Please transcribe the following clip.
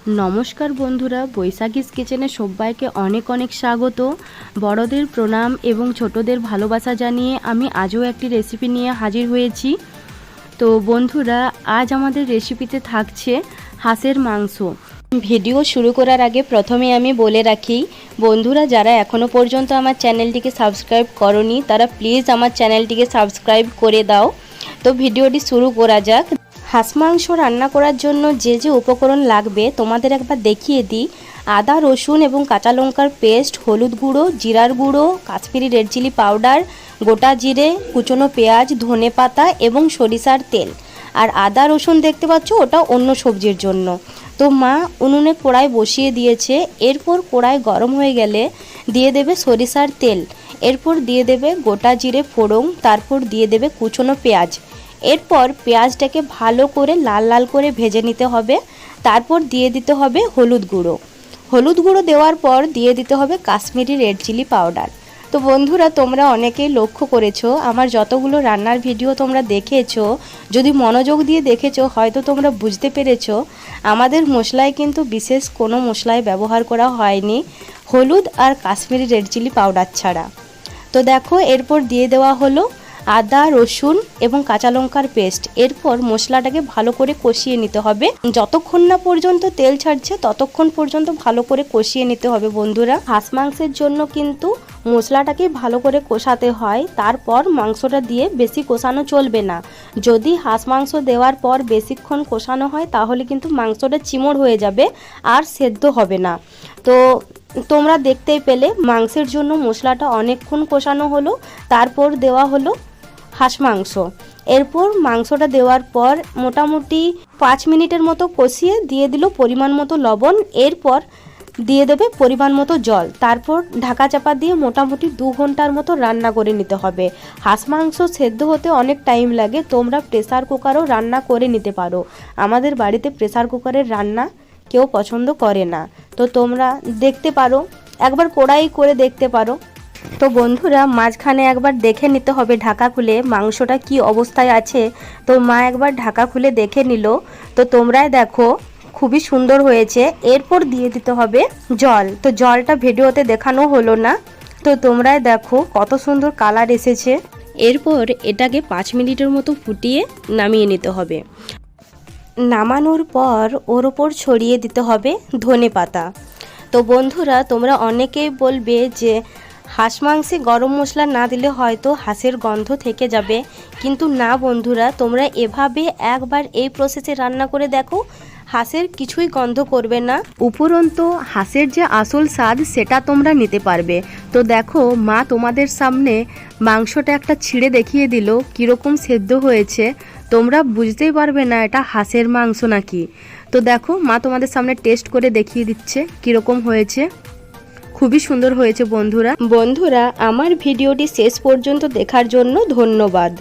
নমস্কার বন্ধুরা, বৈশাখীস কিচেনে সবাইকে অনেক অনেক স্বাগত। বড়দের প্রণাম এবং ছোটদের ভালোবাসা জানিয়ে আমি আজও একটি রেসিপি নিয়ে হাজির হয়েছি। তো বন্ধুরা, আজ আমাদের রেসিপিতে থাকছে হাঁসের মাংস। ভিডিও শুরু করার আগে প্রথমে আমি বলে রাখি, বন্ধুরা যারা এখনও পর্যন্ত আমার চ্যানেলটিকে সাবস্ক্রাইব করনি তারা প্লিজ আমার চ্যানেলটিকে সাবস্ক্রাইব করে দাও। তো ভিডিওটি শুরু করা যাক। হাঁস মাংস রান্না করার জন্য যে যে উপকরণ লাগবে তোমাদের একবার দেখিয়ে দিই। আদা, রসুন এবং কাঁচা লঙ্কার পেস্ট, হলুদ গুঁড়ো, জিরার গুঁড়ো, কাশ্মীরি রেড চিলি পাউডার, গোটা জিরে, কুচনো পেঁয়াজ, ধনে পাতা এবং সরিষার তেল। আর আদা রসুন দেখতে পাচ্ছ, ওটা অন্য সবজির জন্য। তো মা উনুনে কড়াই বসিয়ে দিয়েছে। এরপর কড়াই গরম হয়ে গেলে দিয়ে দেবে সরিষার তেল, এরপর দিয়ে দেবে গোটা জিরে ফোড়ন, তারপর দিয়ে দেবে কুচনো পেঁয়াজ। এরপর পেঁয়াজটাকে ভালো করে লাল লাল করে ভেজে নিতে হবে। তারপর দিয়ে দিতে হবে হলুদ গুঁড়ো। হলুদ গুঁড়ো দেওয়ার পর দিয়ে দিতে হবে কাশ্মীরি রেড চিলি পাউডার। তো বন্ধুরা, তোমরা অনেকেই লক্ষ্য করেছো, আমার যতগুলো রান্নার ভিডিও তোমরা দেখেছো, যদি মনোযোগ দিয়ে দেখেছো হয়তো তোমরা বুঝতে পেরেছো আমাদের মশলায় কিন্তু বিশেষ কোনো মশলাই ব্যবহার করা হয়নি, হলুদ আর কাশ্মীরি রেড চিলি পাউডার ছাড়া। তো দেখো, এরপর দিয়ে দেওয়া হলো আদা, রসুন এবং কাঁচা লঙ্কার পেস্ট। এরপর মশলাটাকে ভালো করে কষিয়ে নিতে হবে। যতক্ষণ না পর্যন্ত তেল ছাড়ছে ততক্ষণ পর্যন্ত ভালো করে কষিয়ে নিতে হবে। বন্ধুরা, হাঁস মাংসের জন্য কিন্তু মশলাটাকে ভালো করে কষাতে হয়, তারপর মাংসটা দিয়ে বেশি কষানো চলবে না। যদি হাঁস মাংস দেওয়ার পর বেশিক্ষণ কষানো হয় তাহলে কিন্তু মাংসটা চিমড় হয়ে যাবে আর সেদ্ধ হবে না। তো তোমরা দেখতেই পেলে মাংসের জন্য মশলাটা অনেকক্ষণ কষানো হলো, তারপর দেওয়া হলো হাঁস মাংস। এরপর মাংসটা দেওয়ার পর মোটামুটি 5 মিনিটের মতো কষিয়ে দিয়ে দিল পরিমাণ মতো লবণ। এরপর দিয়ে দেবে পরিমাণ মতো জল। তারপর ঢাকা চাপা দিয়ে মোটামুটি 2 ঘন্টার মতো রান্না করে নিতে হবে। হাঁস মাংস সেদ্ধ হতে অনেক টাইম লাগে, তোমরা প্রেসার কুকারও রান্না করে নিতে পারো। আমাদের বাড়িতে প্রেসার কুকারের রান্না কেউ পছন্দ করে না, তো তোমরা দেখতে পারো, একবার কড়াই করে দেখতে পারো। তো বন্ধুরা, মাঝখানে একবার দেখে নিতে হবে ঢাকা খুলে মাংসটা কি অবস্থায় আছে। তো মা একবার ঢাকা খুলে দেখে নিল। তো তোমরাই দেখো, খুবই সুন্দর হয়েছে। এরপর দিয়ে দিতে হবে জল। তো জলটা ভিডিওতে দেখানো হলো না, তো তোমরাই দেখো কত সুন্দর কালার এসেছে। এরপর এটাকে 5 মিনিটের মতো ফুটিয়ে নামিয়ে নিতে হবে। নামানোর পর ওর ওপর ছড়িয়ে দিতে হবে ধনে পাতা। তো বন্ধুরা, তোমরা অনেকেই বলবে যে হাঁস মাংসে গরম মশলা না দিলে হয়তো হাঁসের গন্ধ থেকে যাবে, কিন্তু না বন্ধুরা, তোমরা এভাবে একবার এই প্রসেসে রান্না করে দেখো, হাঁসের কিছুই গন্ধ করবে না। উপরন্তু হাঁসের যে আসল স্বাদ সেটা তোমরা নিতে পারবে। তো দেখো, মা তোমাদের সামনে মাংসটা একটা ছিঁড়ে দেখিয়ে দিল কীরকম সেদ্ধ হয়েছে। তোমরা বুঝতেই পারবে না এটা হাঁসের মাংস নাকি। তো দেখো, মা তোমাদের সামনে টেস্ট করে দেখিয়ে দিচ্ছে কীরকম হয়েছে। খুবই সুন্দর হয়েছে বন্ধুরা। আমার ভিডিওটি শেষ পর্যন্ত দেখার জন্য ধন্যবাদ।